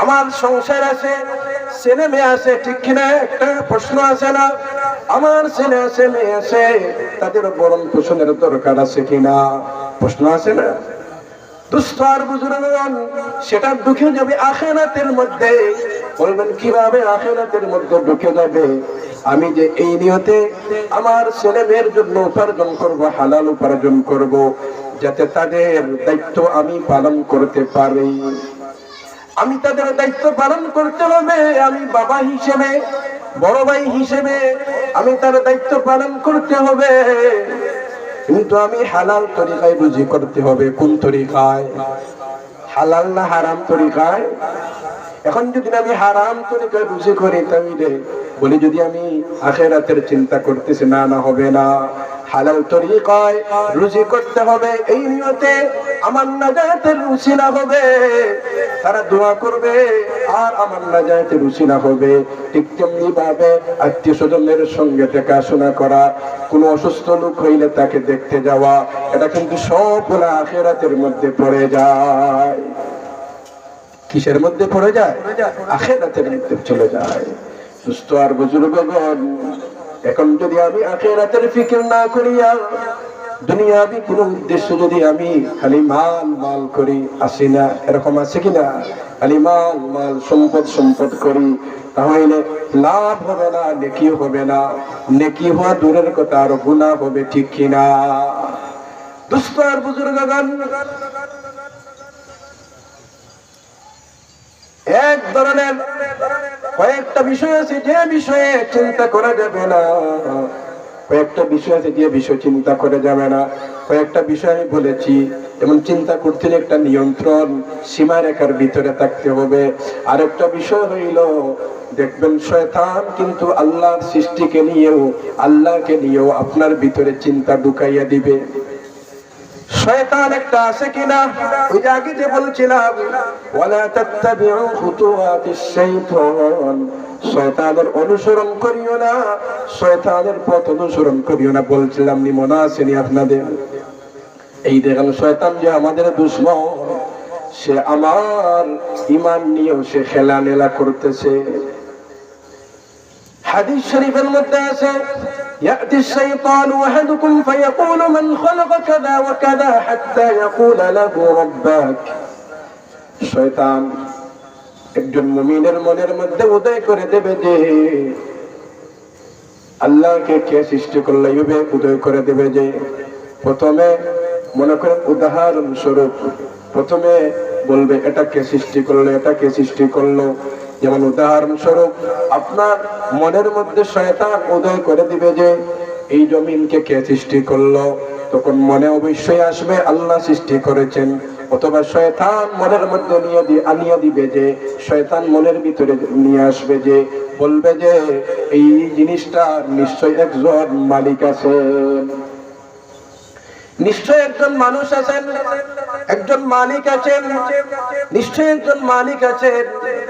আমার সংসার আছে, ছেলে মেয়ে আছে, ঠিক কিনা? একটা প্রশ্ন আছে না? আমার ছেলে আছে, মেয়ে আছে, তাদের ভরণ পোষণের দরকার আছে কিনা? প্রশ্ন আছে না? দুস্থ আর বুজুর্গগণ, সেটা ঢুকে যাবে আখিরাতের মধ্যে। বলবেন কিভাবে আখিরাতের মধ্যে ঢুকে যাবে? আমি যে এই নিয়তে আমার ছেলে মেয়ের জন্য উপার্জন করব, হালাল উপার্জন করব, যাতে তাদের দায়িত্ব আমি পালন করতে পারি। আমি তাদের দায়িত্ব পালন করতে হবে। আমি বাবা হিসেবে, বড় ভাই হিসেবে আমি তার দায়িত্ব পালন করতে হবে। কিন্তু আমি হালাল তরিকায় রুজি করতে হবে। কোন তরিকায়? হালাল না হারাম তরিকায়? এখন যদি আমি হারাম তরিকায় রুজি করি, তাহলে বলি যদি আমি আখিরাতের চিন্তা করতেছি, না না, হবে না। হালাল তরিকায় রুজি করতে হবে, এই নিয়তে আমার নাজাতের উসিলা হবে। তারা দোয়া করবে আর আমার নাজাতের উসিলা হবে। ঠিক তেমনি ভাবে আত্মীয় স্বজনের সঙ্গে দেখাশোনা করা, কোনো অসুস্থ লোক হইলে তাকে দেখতে যাওয়া, এটা কিন্তু সবগুলো আখিরাতের মধ্যে পড়ে যায়। কিসের মধ্যে পড়ে যায়? আখিরাতের মধ্যে চলে যায়। সুস্থ আর বুজুর্গগণ, এখন যদি আমি আখিরাতের ফিকির না করিয়া দুনিয়াবি কোন উদ্দেশ্য যদি আমি খালি মাল মাল করি, আসি না? এরকম আছে কিনা? খালি মাল মাল সম্পদ সম্পদ করি, তাহলে লাভ হবে না, নেকি হবে না। নেকি হওয়া দূরের কথা, আর গুনাহ হবে, ঠিক কিনা? দুস্থ আর বুজুর্গগণ, এক ধরনের কয়েকটা বিষয় আছে যে বিষয়ে চিন্তা করা যাবে না। কয়েকটা বিষয় আছে যে বিষয় চিন্তা করা যাবে না। কয়েকটা বিষয় আমি বলেছি, যেমন চিন্তা করতে একটা নিয়ন্ত্রণ সীমারেখার ভিতরে থাকতে হবে। আরেকটা বিষয় হইল, দেখবেন শয়তান কিন্তু আল্লাহর সৃষ্টিকে নিয়েও, আল্লাহকে নিয়েও আপনার ভিতরে চিন্তা ঢুকাইয়া দিবে। শয়তান একটা আছে কিনা? ওই যে আগে যে বলছিলাম, ওয়ালা তাত্তাবিউ খুতুওয়াতিশ শাইতান, শয়তানের অনুসরণ করিও না, শয়তানের পথ অনুসরণ করিও না। বলছিলাম নি, মনে আসেনি আপনাদের? এই দেখেন শয়তান যে আমাদের দুশমন, সে আমার ঈমান নিয়েও সে খেলা নেলা করতেছে। হাদিস শরীফের মধ্যে আছে, يأتي الشيطان أحدكم فيقول من خلق كذا وكذا حتى يقول له ربك। শয়তান একজন মুমিনের মনের মধ্যে উদয় করে দেবে যে আল্লাহকে কে সৃষ্টি করলো, উদয় করে দেবে যে প্রথমে মনে করেন উদাহরণ স্বরূপ প্রথমে বলবে এটা কে সৃষ্টি করলো, এটা কে সৃষ্টি করলো। যেমন উদাহরণ স্বরূপ আপনার মনের মধ্যে শয়তান উদয় করে দিবে যে এই জমিনকে কে সৃষ্টি করলো, তখন মনে অবশ্যই আসবে আল্লাহ সৃষ্টি করেছেন। অথবা শয়তান মনের মধ্যে আনিয়ে দিবে যে, শয়তান মনের ভিতরে নিয়ে আসবে যে, বলবে যে এই জিনিসটা নিশ্চয় একজন মালিক আছেন, নিশ্চয় একজন মানুষ আছেন, একজন মালিক আছেন, নিশ্চয় একজন মালিক আছেন।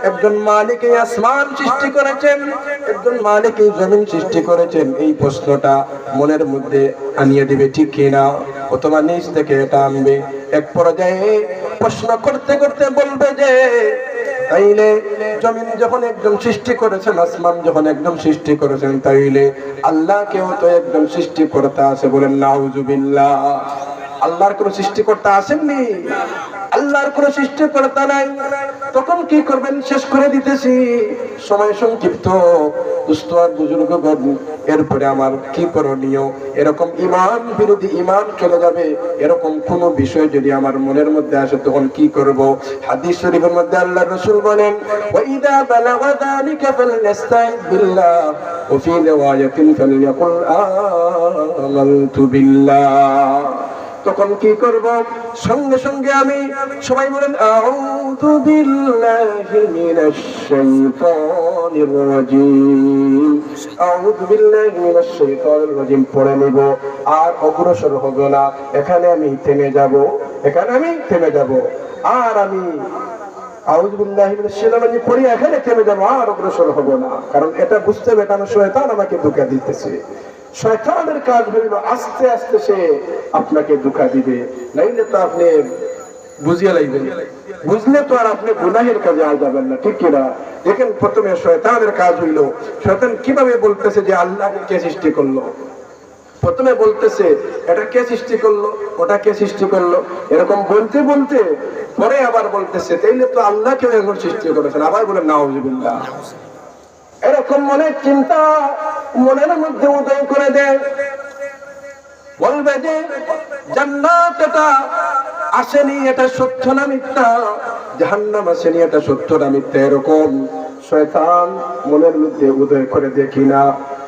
একজন মালিক এই আসমান সৃষ্টি করেছেন, একজন মালিক এই জমিন সৃষ্টি করেছেন। এই প্রশ্নটা মনের মধ্যে আনিয়ে দিবে, ঠিক কিনা? অথবা নিজ থেকে এটা আনবে। এক পর্যায়ে প্রশ্ন করতে করতে বলবে যে তাইলে জমিন যখন একজন সৃষ্টি করেছেন, আসমান যখন একজন সৃষ্টি করেছেন, তাইলে আল্লাহকেও তো একজন সৃষ্টিকর্তা আছে। বলেন নাউজুবিল্লাহ। আল্লাহর কোন সৃষ্টিকর্তা আসেননি, আল্লাহর কোন সৃষ্টিকর্তা নাই, তখন কি করবেন? শেষ করে দিতেছি, সময় সংক্ষিপ্ত। দুস্থ আর বুজুর্গগণ, এরপরে আমার কি করণীয়? এরকম ইমান বিরোধী ইমান চলে যাবে, এরকম কোন বিষয় যদি আমার মনের মধ্যে আসে, তখন কি করব? হাদিস শরীফের মধ্যে আল্লাহর রাসূল বলেন, ওয়াইদা বালাগা যালিকা ফালইস্তাইদ বিল্লাহ ওয়া ফি রিওয়ায়াতিন ফালইয়াকুল আমানতু বিল্লাহ। তখন কি করব? সঙ্গে সঙ্গে আমি, সবাই বলেন আউযু বিল্লাহি মিনাশ শাইতানির রাজীম, আউযু বিল্লাহি মিনাশ শাইতানির রাজীম পড়ে নিব, আর অগ্রসর হব না। এখানে আমি থেমে যাব, এখানে আমি থেমে যাব, আর আমি আউযু বিল্লাহি মিনাশ শাইতানির রাজীম পড়ে এখানে থেমে যাব, আর অগ্রসর হব না। কারণ এটা বুঝতে হবে, কারণ শয়তান আমাকে ধোঁকা দিতেছে। শয়তানের কাজ হইল আস্তে আস্তে সে আপনাকে ধোঁকা দিবে, নাইলে তো আপনি বুঝিয়ে লাইবেন, বুঝলে তো আর আপনি গুনাহের কাজে আয় যাবেন না, ঠিক কিনা? দেখেন, প্রথমে শয়তানের কাজ হইল, শয়তান কিভাবে বলতেছে যে আল্লাহকে কে সৃষ্টি করলো? প্রথমে বলতেছে এটা কে সৃষ্টি করলো, ওটা কে সৃষ্টি করলো, এরকম বলতে বলতে পরে আবার বলতেছে তাইলে তো আল্লাহ কেউ এখন সৃষ্টি করেছেন। আবার বলেন নাউজুবিল্লাহ। এরকম মনের চিন্তা মনের মধ্যে উদয় করে দেয়, বলবে যে জান্নাত এটা আসেনি, এটা সত্য না মিথ্যা, জাহান্নাম আসেনি, এটা সত্য না মিথ্যা। এরকম শয়তান মনের মধ্যে উদয় করে দেখি না।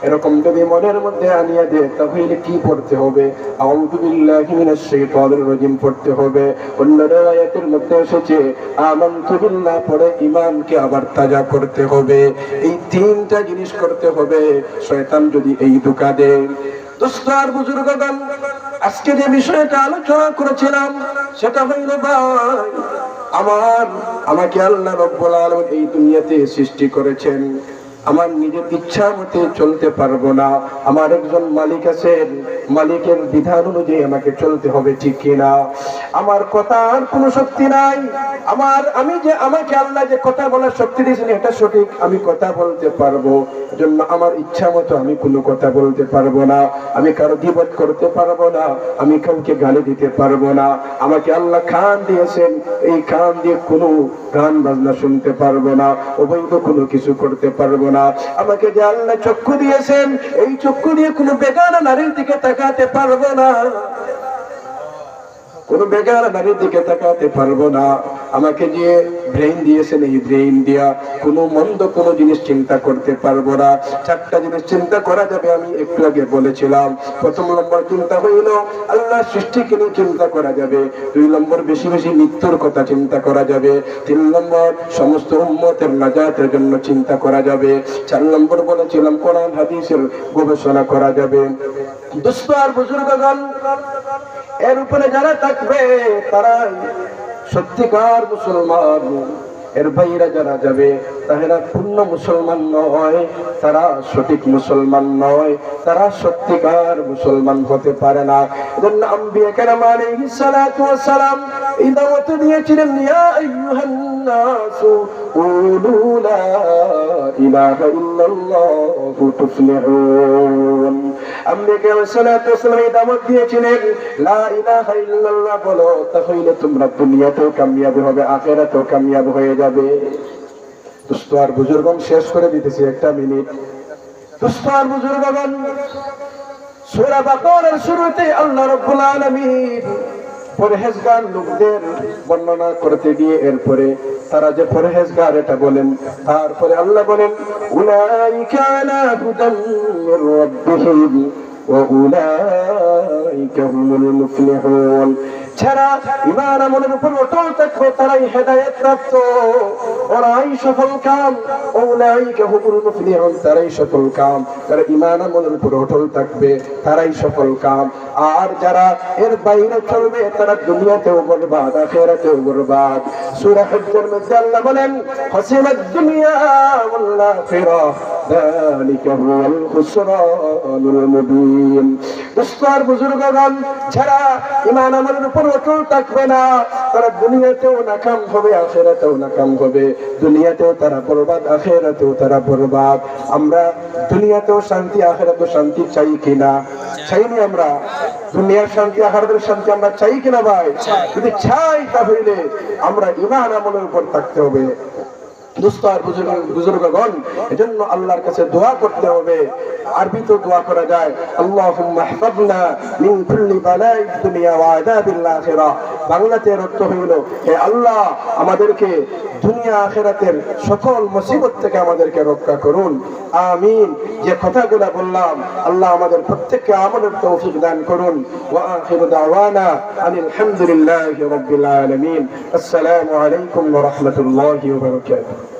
এরকম যদি মনের মধ্যে আনিয়ে দেয়, তাহলে কি পড়তে হবে? আউযু বিল্লাহি মিনাশ শাইতানির রাজীম পড়তে হবে। অন্য আয়াতের মধ্যে এসেছে আমানতু বিল্লাহ পড়ে ঈমানকে আবার তাজা করতে হবে। এই তিনটা জিনিস করতে হবে। শয়তান যদি এই ধোঁকা দেয়, দোস্ত আর বুজুর্গগণ, আজকে যে বিষয়টা আলোচনা করেছিলাম সেটা হইল, ভাই আমার, আমাকে আল্লাহ রাব্বুল আলামিন এই দুনিয়াতে সৃষ্টি করেছেন, আমার নিজের ইচ্ছা মতে চলতে পারবো না। আমার একজন মালিক আছেন, মালিকের বিধান অনুযায়ী আমাকে চলতে হবে, ঠিক কিনা? আমার কথার কোনো শক্তি নাই। আমাকে আল্লাহ যে কথা বলার শক্তি দিয়েছেন এটা সঠিক, আমি কথা বলতে পারবো। এজন্য আমার ইচ্ছা মতো আমি কোনো কথা বলতে পারবো না, আমি কারো গীবত করতে পারবো না, আমি কাউকে গালি দিতে পারবো না। আমাকে আল্লাহ কান দিয়েছেন, এই কান দিয়ে কোনো গান বাজনা শুনতে পারবো না, অবৈধ কোনো কিছু করতে পারবো না। আমাকে যে আল্লাহ চক্ষু দিয়েছেন, এই চক্ষু দিয়ে কোনো বেগানা নারীর দিকে তাকাতে পারবো না, কোনো বেগানা নারীর দিকে তাকাতে পারবো না। আমাকে যে ব্রেইন দিয়েছেন, এই ব্রেইন দিয়া কোনো মন্দ কোনো জিনিস চিন্তা করতে পারবো না। চারটা জিনিস চিন্তা করা যাবে, আমি একটু আগে বলেছিলাম। প্রথম নম্বর চিন্তা হইল আল্লাহ সৃষ্টিকে নিয়ে চিন্তা করা যাবে। 2 নম্বর বেশি বেশি মৃত্যুর কথা চিন্তা করা যাবে। 3 নম্বর সমস্ত উম্মতের নাজাতের জন্য চিন্তা করা যাবে। 4 নম্বর বলেছিলাম কোরআন হাদিসের গবেষণা করা যাবে। দোস্ত আর বুজুর্গগণ, এর উপরে যারা থাকবে তারাই সত্যিকার মুসলমান। এর বাইরে যারা যাবে তারা পূর্ণ মুসলমান নয়, তারা সঠিক মুসলমান নয়, তারা সত্যিকার মুসলমান হতে পারে না। এজন্য আম্বিয়া কেরাম আলাইহিস সালাতু ওয়াস সালাম এই দাওয়াত দিয়েছিলেন, ইয়া আইয়ুহান নাসু কুলু লা ইলাহা ইল্লাল্লাহু তুফলিহুন। আম্বিয়া কেরাম সালাতু ওয়াস সালাম এই দাওয়াত দিয়েছিলেন, লা ইলাহা ইল্লাল্লাহ বলো, তাহলে তোমরা দুনিয়াতেও কামিয়াব হবে, আখিরাতেও কামিয়াব হয়ে যাবে। দোস্ত আর বুজুর্গগণ, শেষ করে দিতেছি, 1 মিনিট। দোস্ত আর বুজুর্গগণ, সূরা বাকারার শুরুতে আল্লাহ রাব্বুল আলামিন পরহেজগার লোকদের বর্ণনা করতে গিয়ে এরপরে তারা যে পরহেজগার এটা বলেন, তারপরে আল্লাহ বলেন উলাইকা আলা হুদাম মির রাব্বিহিম ওয়া উলাইকা হুমুল মুফলিহুন। যারা ঈমান আমলের উপর অটল থাকবে তারাই হেদায়েত প্রাপ্ত, ওরাই সফল কাম। উলাইকা হুমুল মুফলিহুন, তারাই সফল কাম। যারা ঈমান আমলের উপর অটল থাকবে তারাই সফল কাম। আর যারা এর বাইরে চলবে তারা দুনিয়াতেও বরবাদ, আখিরাতেও বরবাদ। সূরা হজ্জের মধ্যে আল্লাহ বলেন হাসিনাত দুনিয়া ওয়াল আখিরাহ ذلك هو الخسران المبين দুস্তার বুজুর্গগণ যারা ঈমান আমলের উপর অটল থাকবে না তারা দুনিয়াতেও নাকাম হবে আখিরাতেও নাকাম হবে দুনিয়াতেও তারা বরবাদ আখিরাতেও তারা বরবাদ আমরা দুনিয়াতেও শান্তি আখিরাতেও শান্তি চাই কিনা চাইনি আমরা দুনিয়ার শান্তি আখিরাতের শান্তি আমরা চাই কিনা ভাই যদি চাই তাহলে আমরা ঈমান আমলের উপর থাকতে হবে দুস্তার বুজুর্গগণ এজন্য আল্লাহর কাছে দোয়া করতে হবে আরবিতে দোয়া করা যায় আল্লাহুম্মা ইহফাযনা মিন কুল্লি বালাইদ দুনিয়া ওয়া আযাবিল আখিরা বাংলাতে অর্থ হলো হে আল্লাহ আমাদেরকে দুনিয়া আখিরাতের সকল মুসিবত থেকে আমাদেরকে রক্ষা করুন আমিন যে কথাগুলো বললাম আল্লাহ আমাদের প্রত্যেককে আমলের তৌফিক দান করুন ওয়া আখিরু দাওয়ানা আনিল হামদুলিল্লাহি রাব্বিল আলামিন আসসালামু আলাইকুম ওয়া রাহমাতুল্লাহি ওয়া বারাকাতুহু